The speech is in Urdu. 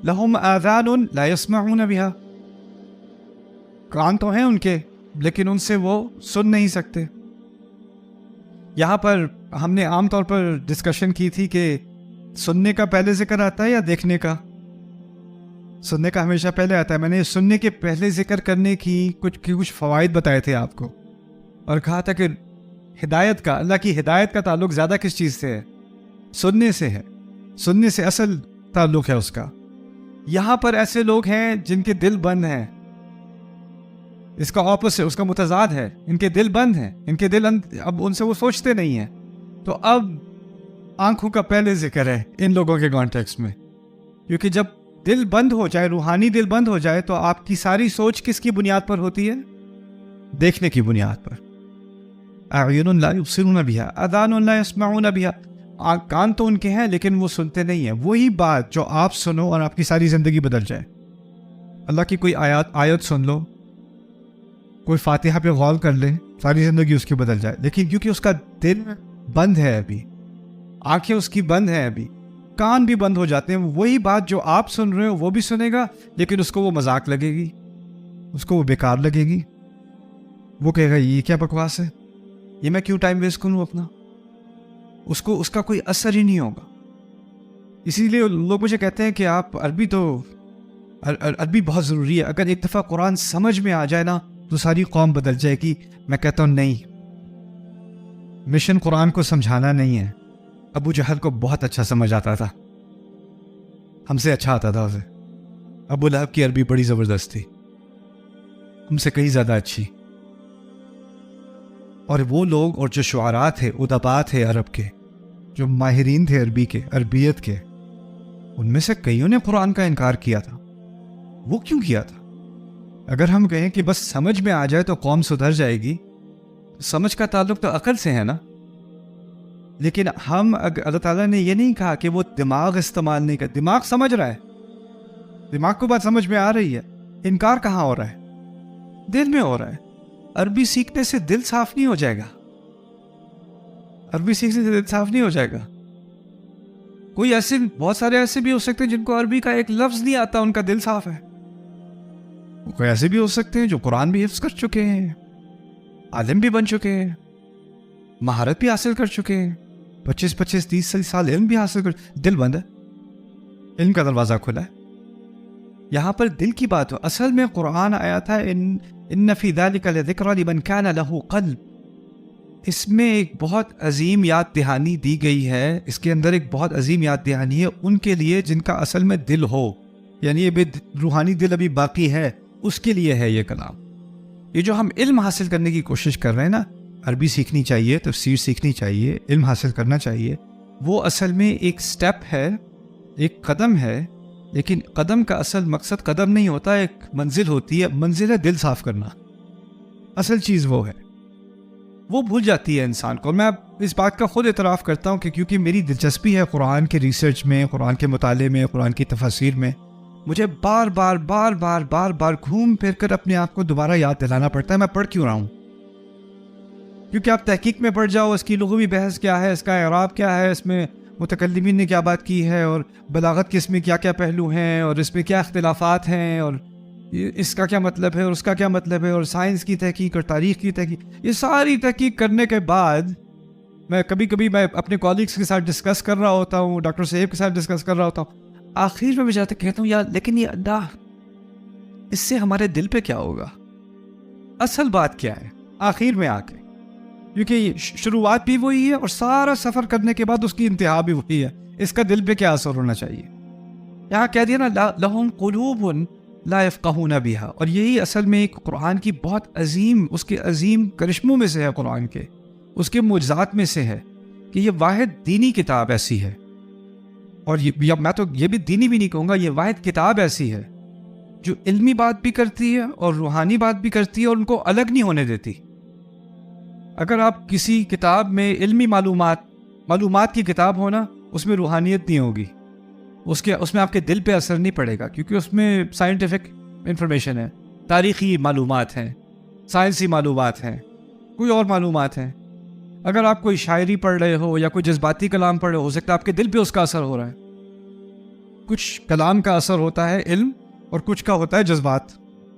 لہم آذان لا يسمعون بها، کان تو ہیں ان کے لیکن ان سے وہ سن نہیں سکتے. یہاں پر ہم نے عام طور پر ڈسکشن کی تھی کہ سننے کا پہلے ذکر آتا ہے یا دیکھنے کا. سننے کا ہمیشہ پہلے آتا ہے. میں نے سننے کے پہلے ذکر کرنے کی کچھ فوائد بتائے تھے آپ کو، اور کہا تھا کہ ہدایت کا، اللہ کی ہدایت کا تعلق زیادہ کس چیز سے ہے؟ سننے سے ہے. سننے سے اصل تعلق ہے اس کا. یہاں پر ایسے لوگ ہیں جن کے دل بند ہیں، اس کا اپوزٹ، اس کا متضاد ہے. ان کے دل بند ہیں، ان کے دل اب ان سے وہ سوچتے نہیں ہیں. تو اب آنکھوں کا پہلے ذکر ہے ان لوگوں کے کانٹیکسٹ میں، کیونکہ جب دل بند ہو جائے، روحانی دل بند ہو جائے، تو آپ کی ساری سوچ کس کی بنیاد پر ہوتی ہے؟ دیکھنے کی بنیاد پر. اعین لا یبصرون بها، اذان لا يسمعون بها. کان تو ان کے ہیں لیکن وہ سنتے نہیں ہیں. وہی بات جو آپ سنو اور آپ کی ساری زندگی بدل جائے. اللہ کی کوئی آیت سن لو، کوئی فاتحہ پہ غور کر لے، ساری زندگی اس کی بدل جائے. لیکن کیونکہ اس کا دل بند ہے ابھی، آنکھیں اس کی بند ہیں ابھی، کان بھی بند ہو جاتے ہیں. وہی بات جو آپ سن رہے ہو وہ بھی سنے گا، لیکن اس کو وہ مذاق لگے گی، اس کو وہ بیکار لگے گی. وہ کہے گا یہ کیا بکواس ہے، یہ میں کیوں ٹائم ویسٹ کروں اپنا. اس کا کوئی اثر ہی نہیں ہوگا. اسی لیے لوگ مجھے کہتے ہیں کہ آپ عربی بہت ضروری ہے. اگر ایک دفعہ قرآن سمجھ میں آ جائے نا تو ساری قوم بدل جائے گی. میں کہتا ہوں نہیں، مشن قرآن کو سمجھانا نہیں ہے. ابو جہل کو بہت اچھا سمجھ آتا تھا، ہم سے اچھا آتا تھا اسے. ابو لہب کی عربی بڑی زبردست تھی، ہم سے کہیں زیادہ اچھی. اور وہ لوگ اور جو شعراء تھے، ادباء تھے عرب کے، جو ماہرین تھے عربی کے، عربیت کے، ان میں سے کئیوں نے قرآن کا انکار کیا تھا. وہ کیوں کیا تھا؟ اگر ہم کہیں کہ بس سمجھ میں آ جائے تو قوم سدھر جائے گی، سمجھ کا تعلق تو عقل سے ہے نا. لیکن اللہ تعالیٰ نے یہ نہیں کہا کہ وہ دماغ استعمال نہیں کرتا. دماغ سمجھ رہا ہے، دماغ کو بات سمجھ میں آ رہی ہے. انکار کہاں ہو رہا ہے؟ دل میں ہو رہا ہے. عربی سیکھنے سے دل صاف نہیں ہو جائے گا. عربی سیکھنے سے دل صاف نہیں ہو جائے گا. کوئی ایسے، بہت سارے ایسے بھی ہو سکتے ہیں جن کو عربی کا ایک لفظ نہیں آتا، ان کا دل صاف ہے. کوئی ایسے بھی ہو سکتے ہیں جو قرآن بھی حفظ کر چکے ہیں، عالم بھی بن چکے ہیں، مہارت بھی حاصل کر چکے ہیں، 25-30 سال علم بھی حاصل کر. دل بند ہے، علم کا دروازہ کھلا ہے. یہاں پر دل کی بات ہو. اصل میں قرآن آیا تھا ان فی ذلک لذکری لمن کان لہ قلب. اس میں ایک بہت عظیم یاد دہانی دی گئی ہے. اس کے اندر ایک بہت عظیم یاد دہانی ہے ان کے لیے جن کا اصل میں دل ہو، یعنی یہ روحانی دل ابھی باقی ہے، اس کے لیے ہے یہ کلام. یہ جو ہم علم حاصل کرنے کی کوشش کر رہے ہیں نا، عربی سیکھنی چاہیے، تفسیر سیکھنی چاہیے، علم حاصل کرنا چاہیے، وہ اصل میں ایک سٹیپ ہے، ایک قدم ہے. لیکن قدم کا اصل مقصد قدم نہیں ہوتا، ایک منزل ہوتی ہے. منزل ہے دل صاف کرنا. اصل چیز وہ ہے، وہ بھول جاتی ہے انسان کو. میں اس بات کا خود اعتراف کرتا ہوں کہ کیونکہ میری دلچسپی ہے قرآن کے ریسرچ میں، قرآن کے مطالعے میں، قرآن کی تفاسیر میں، مجھے بار بار گھوم پھر کر اپنے آپ کو دوبارہ یاد دلانا پڑتا ہے میں پڑھ کیوں رہا ہوں. کیونکہ آپ تحقیق میں پڑھ جاؤ، اس کی لغوی بحث کیا ہے، اس کا اعراب کیا ہے، اس میں متکلمین نے کیا بات کی ہے، اور بلاغت کے اس میں کیا کیا پہلو ہیں، اور اس میں کیا اختلافات ہیں، اور اس کا کیا مطلب ہے، اور اس کا کیا مطلب ہے، اور سائنس کی تحقیق اور تاریخ کی تحقیق، یہ ساری تحقیق کرنے کے بعد میں کبھی میں اپنے کالیگس کے ساتھ ڈسکس کر رہا ہوتا ہوں، ڈاکٹر صاحب کے ساتھ ڈسکس کر رہا ہوتا ہوں، آخر میں جاتے کہتا ہوں یار لیکن یہ اللہ، اس سے ہمارے دل پہ کیا ہوگا، اصل بات کیا ہے آخر میں آ کے. کیونکہ شروعات بھی وہی ہے اور سارا سفر کرنے کے بعد اس کی انتہا بھی وہی ہے. اس کا دل پہ کیا اثر ہونا چاہیے. یہاں کہہ دیا نا لہم قلوب لا یفقہون بہا، اور یہی اصل میں ایک قرآن کی بہت عظیم، اس کے عظیم کرشموں میں سے ہے، قرآن کے اس کے معجزات میں سے ہے کہ یہ واحد دینی کتاب ایسی ہے. اور میں تو یہ بھی دینی بھی نہیں کہوں گا، یہ واحد کتاب ایسی ہے جو علمی بات بھی کرتی ہے اور روحانی بات بھی کرتی ہے اور ان کو الگ نہیں ہونے دیتی. اگر آپ کسی کتاب میں علمی معلومات کی کتاب ہو نا، اس میں روحانیت نہیں ہوگی، اس میں آپ کے دل پہ اثر نہیں پڑے گا، کیونکہ اس میں سائنٹیفک انفارمیشن ہے، تاریخی معلومات ہیں، سائنسی معلومات ہیں، کوئی اور معلومات ہیں. اگر آپ کوئی شاعری پڑھ رہے ہو یا کوئی جذباتی کلام پڑھ رہے ہو سکتا ہے آپ کے دل پہ اس کا اثر ہو رہا ہے. کچھ کلام کا اثر ہوتا ہے علم اور کچھ کا ہوتا ہے جذبات.